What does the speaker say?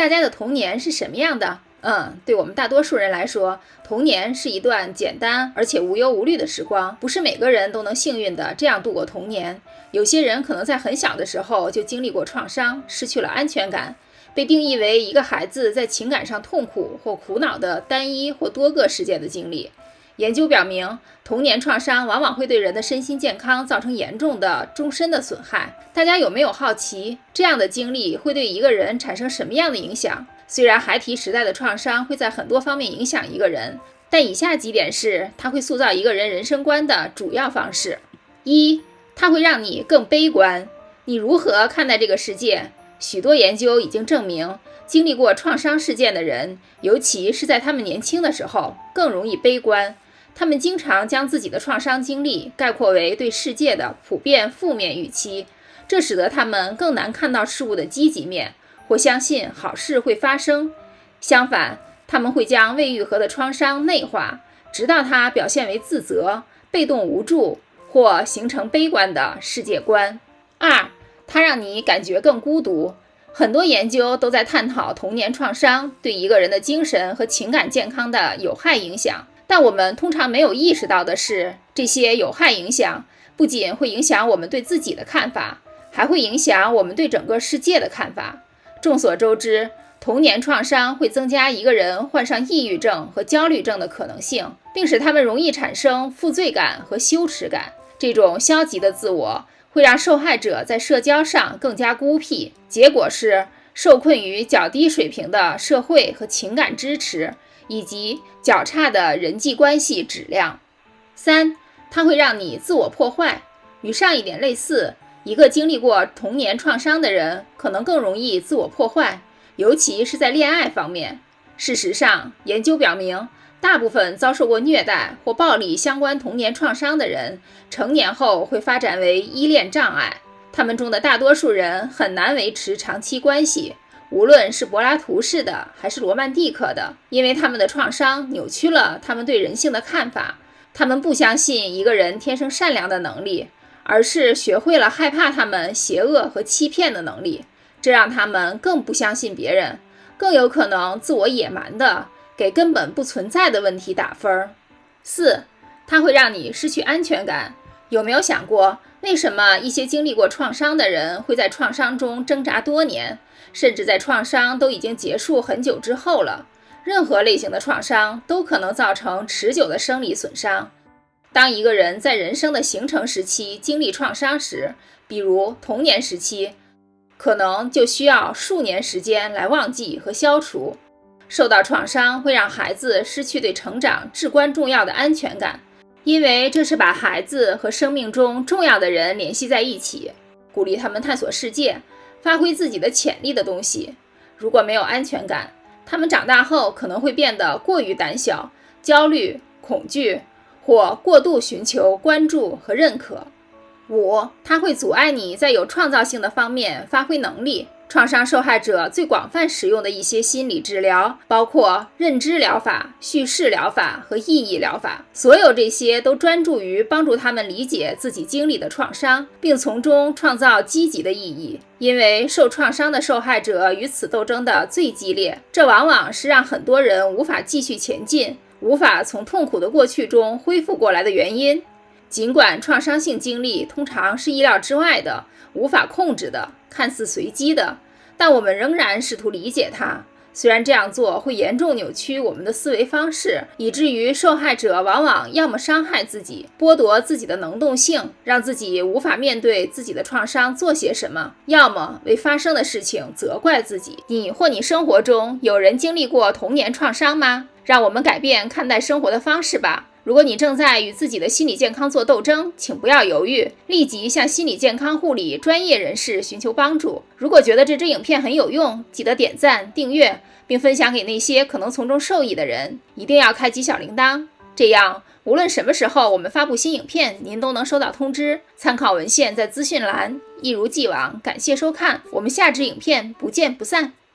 大家的童年是什么样的？对我们大多数人来说，童年是一段简单而且无忧无虑的时光，不是每个人都能幸运的这样度过童年。有些人可能在很小的时候就经历过创伤，失去了安全感，被定义为一个孩子在情感上痛苦或苦恼的单一或多个事件的经历。研究表明，童年创伤往往会对人的身心健康造成严重的终身的损害。大家有没有好奇，这样的经历会对一个人产生什么样的影响？虽然孩提时代的创伤会在很多方面影响一个人，但以下几点是它会塑造一个人人生观的主要方式。一，它会让你更悲观。你如何看待这个世界？许多研究已经证明，经历过创伤事件的人，尤其是在他们年轻的时候，更容易悲观。他们经常将自己的创伤经历概括为对世界的普遍负面预期，这使得他们更难看到事物的积极面，或相信好事会发生。相反，他们会将未愈合的创伤内化，直到它表现为自责、被动无助或形成悲观的世界观。二，它让你感觉更孤独。很多研究都在探讨童年创伤对一个人的精神和情感健康的有害影响，但我们通常没有意识到的是，这些有害影响不仅会影响我们对自己的看法，还会影响我们对整个世界的看法。众所周知，童年创伤会增加一个人患上抑郁症和焦虑症的可能性，并使他们容易产生负罪感和羞耻感。这种消极的自我会让受害者在社交上更加孤僻，结果是受困于较低水平的社会和情感支持，以及较差的人际关系质量。三，它会让你自我破坏。与上一点类似，一个经历过童年创伤的人可能更容易自我破坏，尤其是在恋爱方面。事实上，研究表明，大部分遭受过虐待或暴力相关童年创伤的人，成年后会发展为依恋障碍。他们中的大多数人很难维持长期关系，无论是柏拉图式的还是罗曼蒂克的，因为他们的创伤扭曲了他们对人性的看法。他们不相信一个人天生善良的能力，而是学会了害怕他们邪恶和欺骗的能力，这让他们更不相信别人，更有可能自我野蛮的给根本不存在的问题打分。四，它会让你失去安全感。有没有想过，为什么一些经历过创伤的人会在创伤中挣扎多年，甚至在创伤都已经结束很久之后了？任何类型的创伤都可能造成持久的生理损伤。当一个人在人生的形成时期经历创伤时，比如童年时期，可能就需要数年时间来忘记和消除。受到创伤会让孩子失去对成长至关重要的安全感，因为这是把孩子和生命中重要的人联系在一起，鼓励他们探索世界，发挥自己的潜力的东西。如果没有安全感，他们长大后可能会变得过于胆小、焦虑、恐惧，或过度寻求关注和认可。五，它会阻碍你在有创造性的方面发挥能力。创伤受害者最广泛使用的一些心理治疗包括认知疗法、叙事疗法和意义疗法，所有这些都专注于帮助他们理解自己经历的创伤，并从中创造积极的意义。因为受创伤的受害者与此斗争的最激烈，这往往是让很多人无法继续前进，无法从痛苦的过去中恢复过来的原因。尽管创伤性经历通常是意料之外的、无法控制的、看似随机的，但我们仍然试图理解它。虽然这样做会严重扭曲我们的思维方式，以至于受害者往往要么伤害自己，剥夺自己的能动性，让自己无法面对自己的创伤做些什么，要么为发生的事情责怪自己。你或你生活中有人经历过童年创伤吗？让我们改变看待生活的方式吧。如果你正在与自己的心理健康做斗争，请不要犹豫，立即向心理健康护理专业人士寻求帮助。如果觉得这支影片很有用，记得点赞、订阅，并分享给那些可能从中受益的人。一定要开启小铃铛，这样无论什么时候我们发布新影片，您都能收到通知。参考文献在资讯栏。一如既往，感谢收看，我们下支影片不见不散。